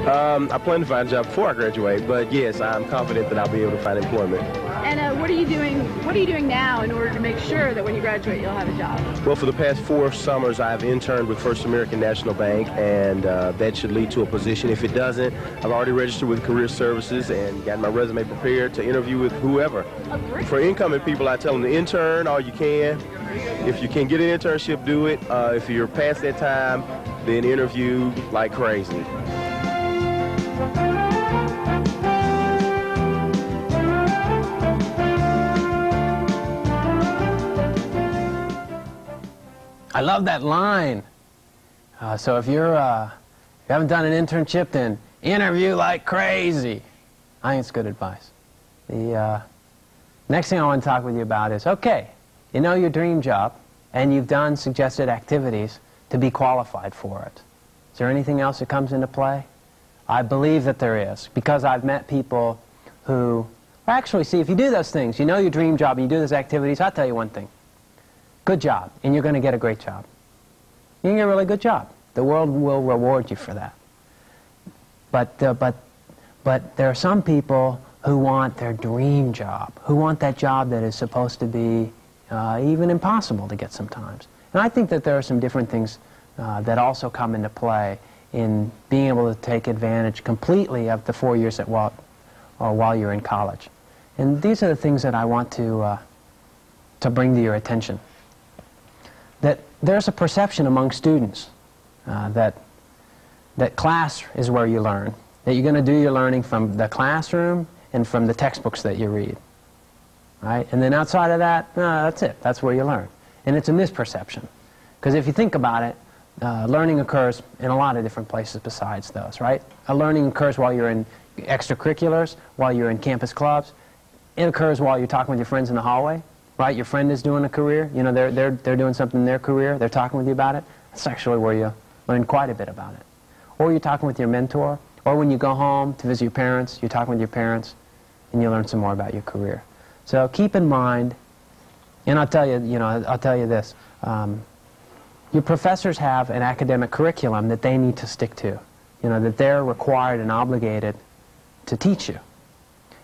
I plan to find a job before I graduate, but yes, I'm confident that I'll be able to find employment. And what are you doing? What are you doing now in order to make sure that when you graduate, you'll have a job? Well, for the past 4 summers, I've interned with First American National Bank, and that should lead to a position. If it doesn't, I've already registered with Career Services and got my resume prepared to interview with whoever. Oh, for incoming people, I tell them to intern all you can. If you can get an internship, do it. If you're past that time, then interview like crazy. I love that line. So if you haven't done an internship, then interview like crazy. I think it's good advice. The next thing I want to talk with you about is, okay, you know your dream job, and you've done suggested activities to be qualified for it. Is there anything else that comes into play? I believe that there is, because I've met people who, actually, see, if you do those things, you know your dream job, and you do those activities, I'll tell you one thing. Good job, and you're going to get a great job. You're going to get a really good job. The world will reward you for that. But there are some people who want their dream job, who want that job that is supposed to be even impossible to get sometimes. And I think that there are some different things that also come into play in being able to take advantage completely of the 4 years that while you're in college. And these are the things that I want to bring to your attention. That there's a perception among students that class is where you learn, that you're going to do your learning from the classroom and from the textbooks that you read, right? And then outside of that, no, that's it. That's where you learn. And it's a misperception, because if you think about it, learning occurs in a lot of different places besides those, right? Learning occurs while you're in extracurriculars, while you're in campus clubs. It occurs while you're talking with your friends in the hallway. Right, your friend is doing a career, you know, they're doing something in their career, they're talking with you about it. That's actually where you learn quite a bit about it. Or you're talking with your mentor, or when you go home to visit your parents, you're talking with your parents, and you learn some more about your career. So keep in mind, and I'll tell you this, your professors have an academic curriculum that they need to stick to, you know, that they're required and obligated to teach you.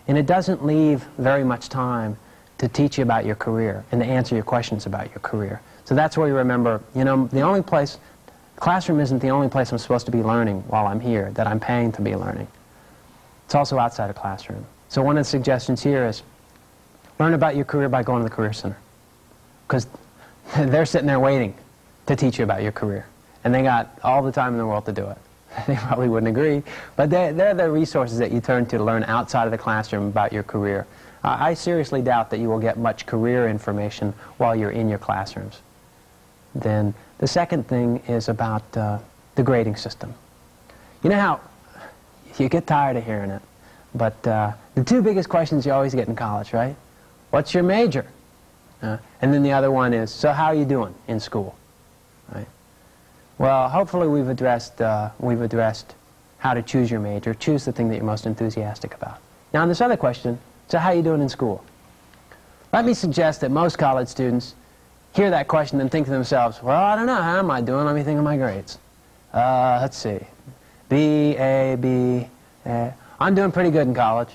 And it doesn't leave very much time to teach you about your career and to answer your questions about your career. So that's where you remember, you know, classroom isn't the only place I'm supposed to be learning while I'm here, that I'm paying to be learning. It's also outside of classroom. So one of the suggestions here is learn about your career by going to the Career Center, because they're sitting there waiting to teach you about your career, and they got all the time in the world to do it. They probably wouldn't agree, but they're the resources that you turn to learn outside of the classroom about your career. I seriously doubt that you will get much career information while you're in your classrooms. Then the second thing is about the grading system. You know how you get tired of hearing it, but the 2 biggest questions you always get in college, right? What's your major? And then the other one is, so how are you doing in school? Right? Well, hopefully we've addressed how to choose your major, choose the thing that you're most enthusiastic about. Now, on this other question, so how are you doing in school? Let me suggest that most college students hear that question and think to themselves, well, I don't know, how am I doing? Let me think of my grades. Let's see. B, A, B, A. I'm doing pretty good in college.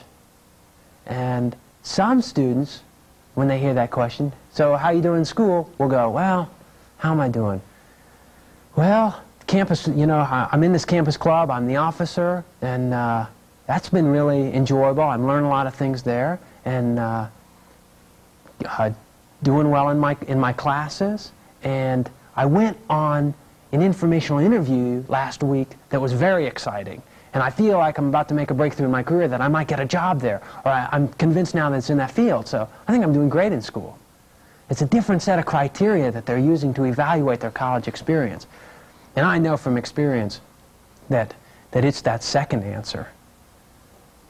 And some students, when they hear that question, so how are you doing in school, will go, well, how am I doing? Well, campus, you know, I'm in this campus club, I'm the officer, and that's been really enjoyable. I'm learning a lot of things there, and doing well in my classes. And I went on an informational interview last week that was very exciting, and I feel like I'm about to make a breakthrough in my career, that I might get a job there, or I'm convinced now that it's in that field, so I think I'm doing great in school. It's a different set of criteria that they're using to evaluate their college experience. And I know from experience that it's that second answer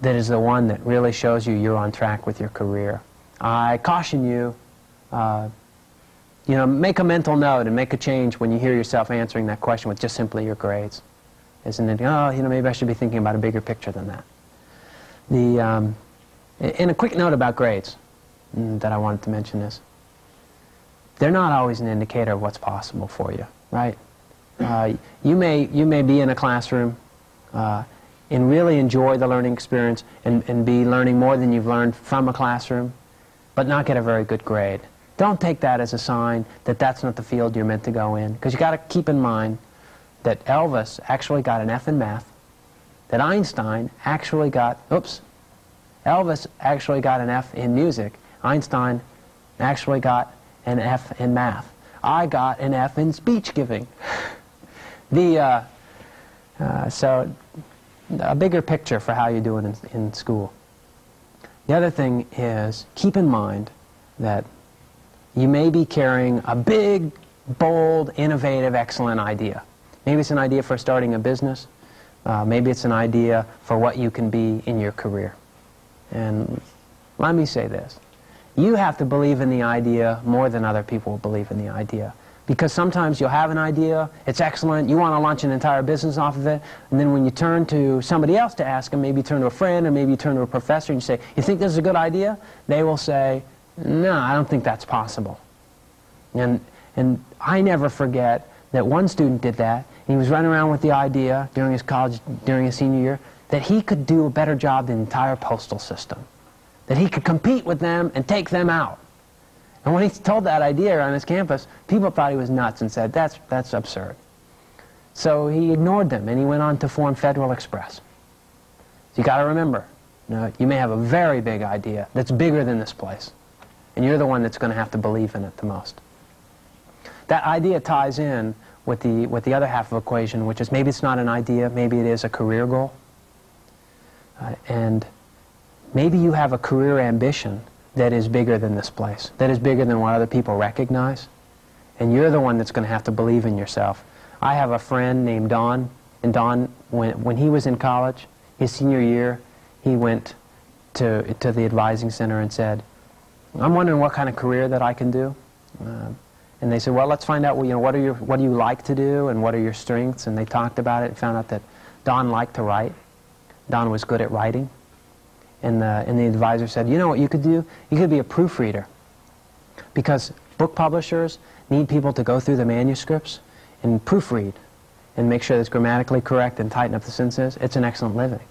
that is the one that really shows you're on track with your career. I caution you, you know, make a mental note and make a change when you hear yourself answering that question with just simply your grades. Isn't it, oh, you know, maybe I should be thinking about a bigger picture than that. And a quick note about grades that I wanted to mention is, they're not always an indicator of what's possible for you, right? You may be in a classroom and really enjoy the learning experience and be learning more than you've learned from a classroom, but not get a very good grade. Don't take that as a sign that that's not the field you're meant to go in, because you got to keep in mind that Elvis actually got an F in math, that Einstein actually got, Elvis actually got an F in music. Einstein actually got an F in math. I got an F in speech giving. So a bigger picture for how you're doing in school. The other thing is, keep in mind that you may be carrying a big, bold, innovative, excellent idea. Maybe it's an idea for starting a business. Maybe it's an idea for what you can be in your career. And let me say this. You have to believe in the idea more than other people will believe in the idea. Because sometimes you'll have an idea, it's excellent, you want to launch an entire business off of it, and then when you turn to somebody else to ask them, maybe you turn to a friend or maybe you turn to a professor and you say, you think this is a good idea? They will say, no, I don't think that's possible. And I never forget that one student did that, and he was running around with the idea during his college, during his senior year, that he could do a better job than the entire postal system. That he could compete with them and take them out. And when he told that idea on his campus, people thought he was nuts and said, that's absurd. So he ignored them, and he went on to form Federal Express. So you got to remember, you may have a very big idea that's bigger than this place, and you're the one that's going to have to believe in it the most. That idea ties in with the other half of the equation, which is maybe it's not an idea, maybe it is a career goal. And maybe you have a career ambition that is bigger than this place, that is bigger than what other people recognize, and you're the one that's going to have to believe in yourself. I have a friend named Don, and Don, when he was in college, his senior year, he went to the advising center and said, I'm wondering what kind of career that I can do. And they said, well, let's find out, what do you like to do, and what are your strengths? And they talked about it and found out that Don liked to write. Don was good at writing. And the advisor said, you know what you could do? You could be a proofreader. Because book publishers need people to go through the manuscripts and proofread and make sure that it's grammatically correct and tighten up the sentences. It's an excellent living.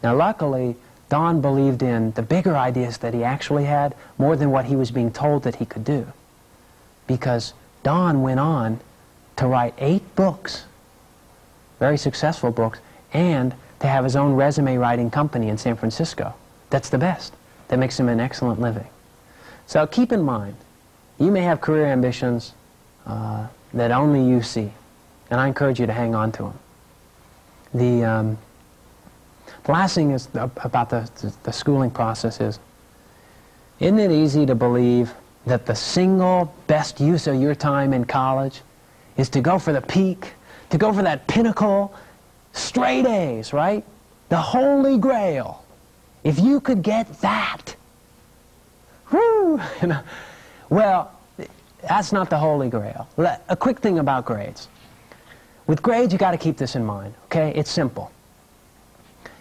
Now, luckily, Don believed in the bigger ideas that he actually had more than what he was being told that he could do. Because Don went on to write 8 books, very successful books, and to have his own resume writing company in San Francisco. That's the best. That makes him an excellent living. So keep in mind, you may have career ambitions that only you see, and I encourage you to hang on to them. The last thing is about the schooling process is, isn't it easy to believe that the single best use of your time in college is to go for the peak, to go for that pinnacle, straight A's, right? The Holy Grail. If you could get that, whoo! Well, that's not the Holy Grail. A quick thing about grades. With grades, you got to keep this in mind, okay? It's simple.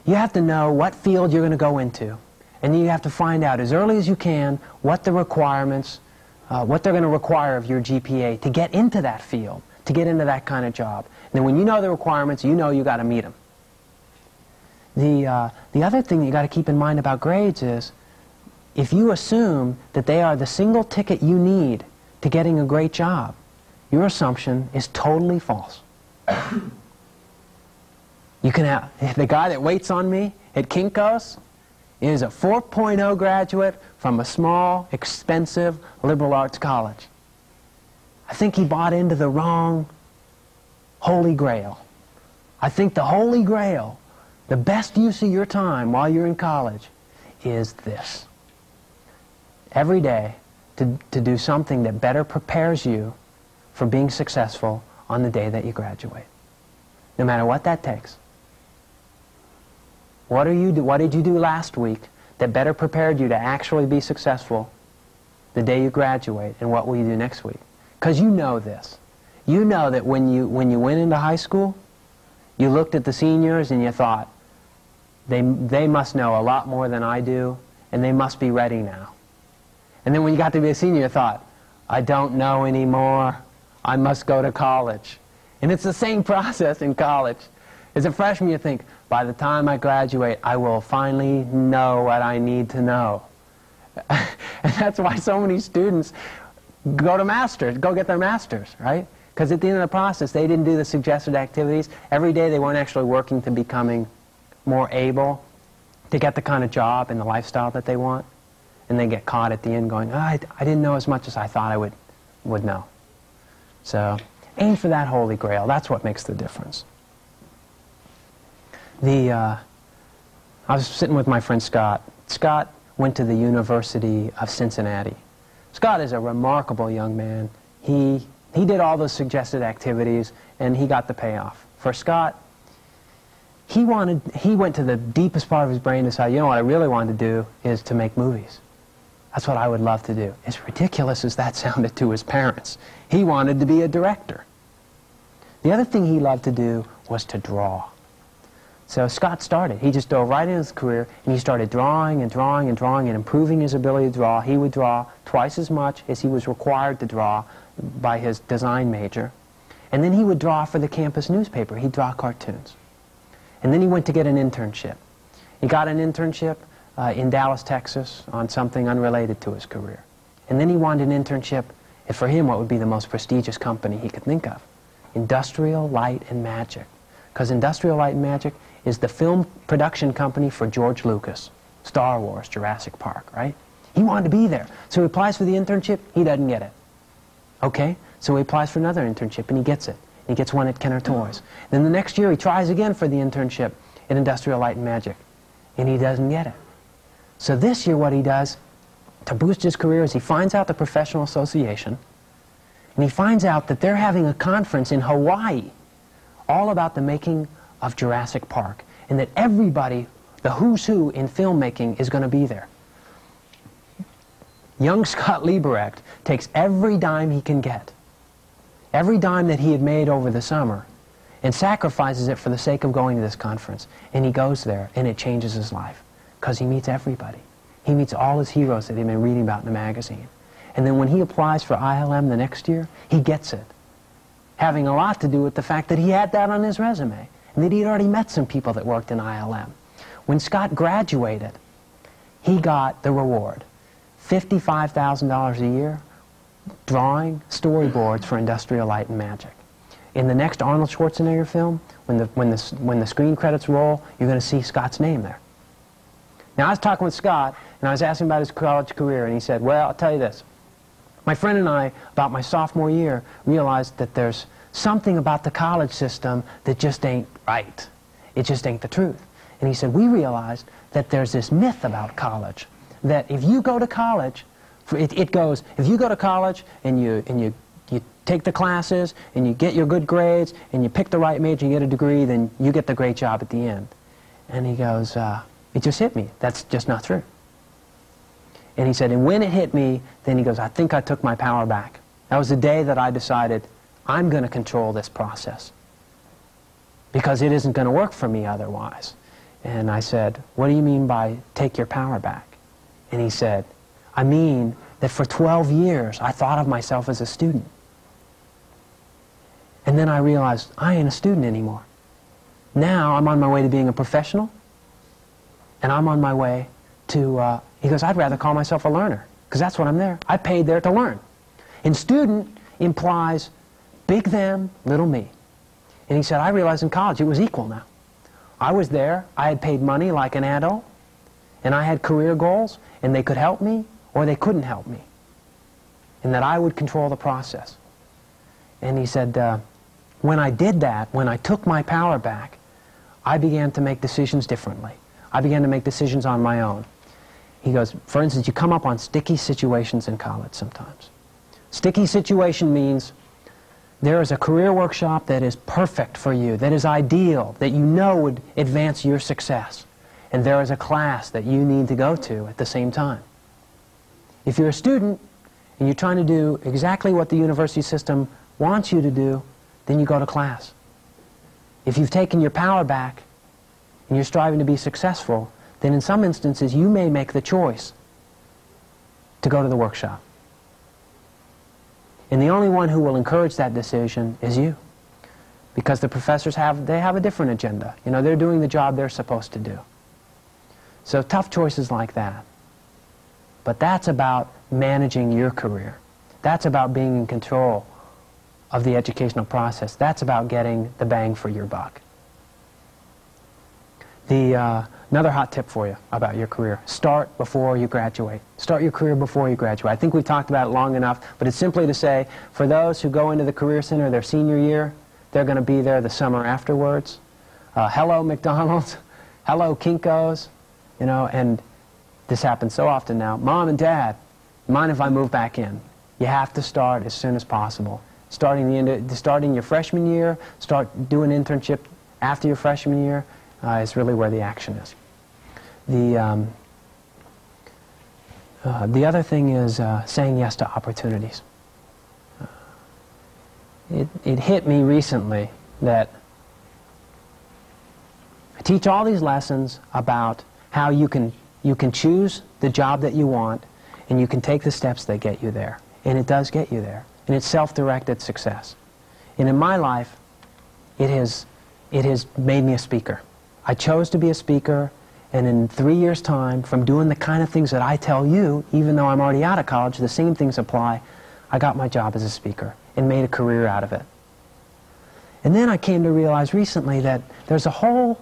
You have to know what field you're going to go into, and then you have to find out as early as you can what the requirements, what they're going to require of your GPA to get into that field, to get into that kind of job. And then when you know the requirements, you know you got to meet them. The other thing you got to keep in mind about grades is, if you assume that they are the single ticket you need to getting a great job, your assumption is totally false. You can have, the guy that waits on me at Kinko's is a 4.0 graduate from a small, expensive liberal arts college. I think he bought into the wrong Holy Grail. I think the Holy Grail, the best use of your time while you're in college, is this. Every day to do something that better prepares you for being successful on the day that you graduate. No matter what that takes. What did you do last week that better prepared you to actually be successful the day you graduate, and what will you do next week? Because you know this. You know that when you went into high school, you looked at the seniors and you thought, they must know a lot more than I do, and they must be ready now. And then when you got to be a senior, you thought, I don't know anymore. I must go to college. And it's the same process in college. As a freshman, you think, by the time I graduate, I will finally know what I need to know. And that's why so many students go get their masters, right? Because at the end of the process, they didn't do the suggested activities. Every day they weren't actually working to becoming more able to get the kind of job and the lifestyle that they want. And they get caught at the end going, oh, I didn't know as much as I thought I would know. So aim for that holy grail. That's what makes the difference. I was sitting with my friend Scott. Scott went to the University of Cincinnati. Scott is a remarkable young man. He did all those suggested activities, and he got the payoff. For Scott, he went to the deepest part of his brain to say, you know, what I really wanted to do is to make movies. That's what I would love to do. As ridiculous as that sounded to his parents, he wanted to be a director. The other thing he loved to do was to draw. So Scott started. He just dove right into his career, and he started drawing and drawing and drawing and improving his ability to draw. He would draw twice as much as he was required to draw by his design major. And then he would draw for the campus newspaper. He'd draw cartoons. And then he went to get an internship. He got an internship in Dallas, Texas, on something unrelated to his career. And then he wanted an internship at, for him, what would be the most prestigious company he could think of, Industrial Light and Magic. Because Industrial Light and Magic is the film production company for George Lucas, Star Wars, Jurassic Park, right? He wanted to be there. So he applies for the internship, he doesn't get it. Okay? So he applies for another internship, and he gets it. He gets one at Kenner Toys. Then the next year, he tries again for the internship at Industrial Light and Magic, and he doesn't get it. So this year, what he does to boost his career is he finds out the professional association, and he finds out that they're having a conference in Hawaii all about the making of Jurassic Park, and that everybody, the who's who in filmmaking, is going to be there. Young Scott Lieberecht takes every dime he can get, every dime that he had made over the summer, and sacrifices it for the sake of going to this conference. And he goes there, and it changes his life, because he meets everybody. He meets all his heroes that he'd been reading about in the magazine. And then when he applies for ILM the next year, he gets it, having a lot to do with the fact that he had that on his resume, and that he'd already met some people that worked in ILM. When Scott graduated, he got the reward, $55,000 a year, drawing storyboards for Industrial Light and Magic. In the next Arnold Schwarzenegger film, when the screen credits roll, you're going to see Scott's name there. Now, I was talking with Scott, and I was asking about his college career, and he said, well, I'll tell you this. My friend and I, about my sophomore year, realized that there's something about the college system that just ain't right. It just ain't the truth. And he said, we realized that there's this myth about college, that if you go to college, it goes, if you go to college and you take the classes and you get your good grades and you pick the right major and you get a degree, then you get the great job at the end. And he goes, it just hit me. That's just not true. And he said, and when it hit me, then he goes, I think I took my power back. That was the day that I decided, I'm going to control this process, because it isn't going to work for me otherwise. And I said, what do you mean by take your power back? And he said, I mean that for 12 years I thought of myself as a student. And then I realized I ain't a student anymore. Now I'm on my way to being a professional, and I'm on my way to, he goes, I'd rather call myself a learner, because that's what I'm there. I paid there to learn. And student implies big them, little me. And he said, I realized in college it was equal now. I was there, I had paid money like an adult, and I had career goals, and they could help me or they couldn't help me, and that I would control the process. And he said, when I did that, when I took my power back, I began to make decisions differently. I began to make decisions on my own. He goes, for instance, you come up on sticky situations in college sometimes. Sticky situation means there is a career workshop that is perfect for you, that is ideal, that you know would advance your success. And there is a class that you need to go to at the same time. If you're a student and you're trying to do exactly what the university system wants you to do, then you go to class. If you've taken your power back and you're striving to be successful, then in some instances you may make the choice to go to the workshop. And the only one who will encourage that decision is you. because the professors have a different agenda. You know, they're doing the job they're supposed to do. So tough choices like that. But that's about managing your career. That's about being in control of the educational process. That's about getting the bang for your buck. Another hot tip for you about your career: start before you graduate. Start your career before you graduate. I think we've talked about it long enough, but it's simply to say, for those who go into the Career Center their senior year, they're going to be there the summer afterwards. Hello, McDonald's. Hello, Kinko's. You know, and this happens so often now. Mom and Dad, mind if I move back in? You have to start as soon as possible. Starting your freshman year, start doing an internship after your freshman year is really where the action is. The other thing is saying yes to opportunities. It hit me recently that I teach all these lessons about how you can choose the job that you want, and you can take the steps that get you there. And it does get you there. And it's self-directed success. And in my life, it has made me a speaker. I chose to be a speaker, and in 3 years' time, from doing the kind of things that I tell you, even though I'm already out of college, the same things apply, I got my job as a speaker and made a career out of it. And then I came to realize recently that there's a whole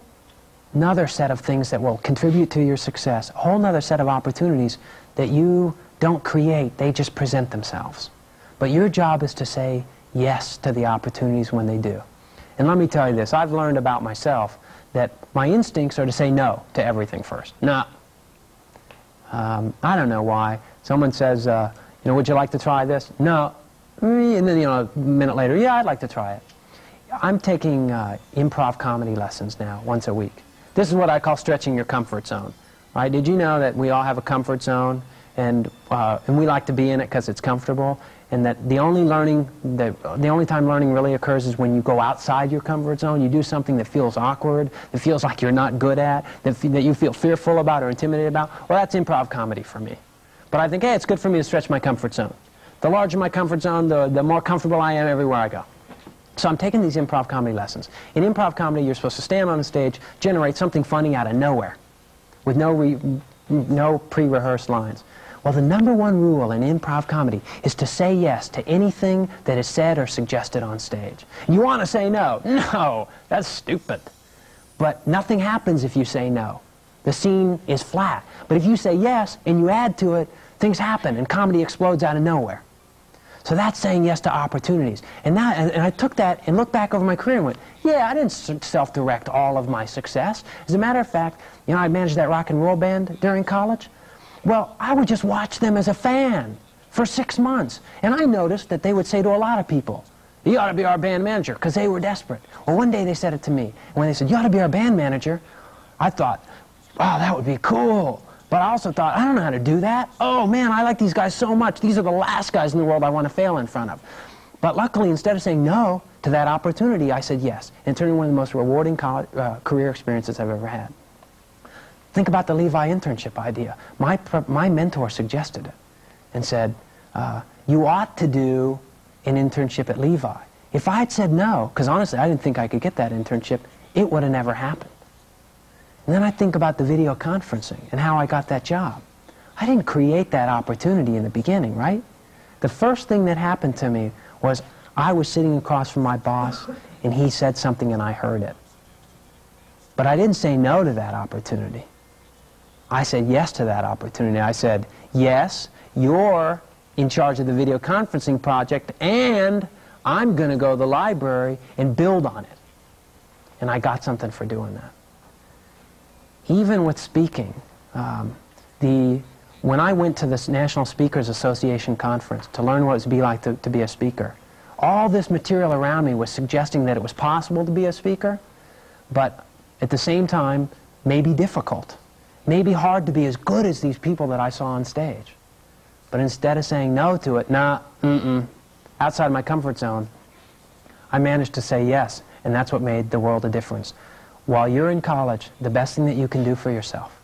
another set of things that will contribute to your success, a whole nother set of opportunities that you don't create, they just present themselves. But your job is to say yes to the opportunities when they do. And let me tell you this, I've learned about myself that my instincts are to say no to everything first. No. I don't know why. Someone says, you know, would you like to try this? No. And then, you know, a minute later, yeah, I'd like to try it. I'm taking improv comedy lessons now, once a week. This is what I call stretching your comfort zone. Right? Did you know that we all have a comfort zone, and we like to be in it because it's comfortable, and that the only time learning really occurs is when you go outside your comfort zone. You do something that feels awkward, that feels like you're not good at, that you feel fearful about or intimidated about. Well, that's improv comedy for me. But I think, hey, it's good for me to stretch my comfort zone. The larger my comfort zone, the more comfortable I am everywhere I go. So I'm taking these improv comedy lessons. In improv comedy, you're supposed to stand on the stage, generate something funny out of nowhere, with no pre-rehearsed lines. Well, the number one rule in improv comedy is to say yes to anything that is said or suggested on stage. You want to say no? No, that's stupid. But nothing happens if you say no. The scene is flat. But if you say yes and you add to it, things happen and comedy explodes out of nowhere. So that's saying yes to opportunities. And I took that and looked back over my career and went, yeah, I didn't self-direct all of my success. As a matter of fact, you know, I managed that rock and roll band during college. Well, I would just watch them as a fan for 6 months. And I noticed that they would say to a lot of people, you ought to be our band manager, because they were desperate. Well, one day they said it to me. And when they said, you ought to be our band manager, I thought, wow, that would be cool. But I also thought, I don't know how to do that. Oh, man, I like these guys so much. These are the last guys in the world I want to fail in front of. But luckily, instead of saying no to that opportunity, I said yes. And it turned into one of the most rewarding career experiences I've ever had. Think about the Levi internship idea. My mentor suggested it and said, you ought to do an internship at Levi. If I had said no, because honestly, I didn't think I could get that internship, it would have never happened. And then I think about the video conferencing and how I got that job. I didn't create that opportunity in the beginning, right? The first thing that happened to me was I was sitting across from my boss and he said something and I heard it. But I didn't say no to that opportunity. I said yes to that opportunity. I said, yes, you're in charge of the video conferencing project and I'm going to go to the library and build on it. And I got something for doing that. Even with speaking, when I went to this National Speakers Association conference to learn what it would be like to be a speaker, all this material around me was suggesting that it was possible to be a speaker, but at the same time, maybe difficult. Maybe hard to be as good as these people that I saw on stage. But instead of saying no to it, nah, outside my comfort zone, I managed to say yes, and that's what made the world a difference. While you're in college, the best thing that you can do for yourself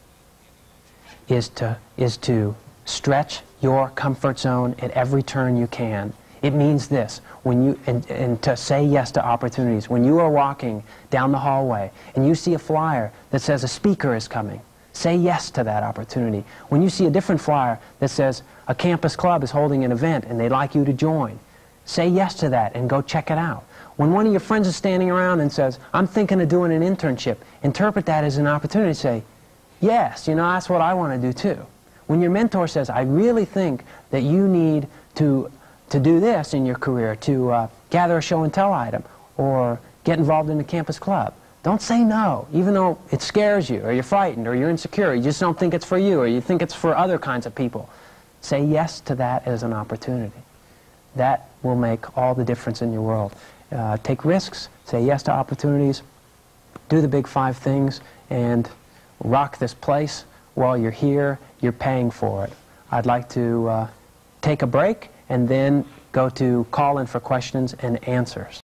is to stretch your comfort zone at every turn you can. It means this, and to say yes to opportunities. When you are walking down the hallway and you see a flyer that says a speaker is coming, say yes to that opportunity. When you see a different flyer that says a campus club is holding an event and they'd like you to join, say yes to that and go check it out. When one of your friends is standing around and says, I'm thinking of doing an internship, interpret that as an opportunity to say, yes, you know, that's what I want to do too. When your mentor says, I really think that you need to do this in your career, to gather a show and tell item, or get involved in the campus club, don't say no, even though it scares you, or you're frightened, or you're insecure, you just don't think it's for you, or you think it's for other kinds of people. Say yes to that as an opportunity. That will make all the difference in your world. Take risks, say yes to opportunities, do the big 5 things, and rock this place. While you're here, you're paying for it. I'd like to take a break and then go to call in for questions and answers.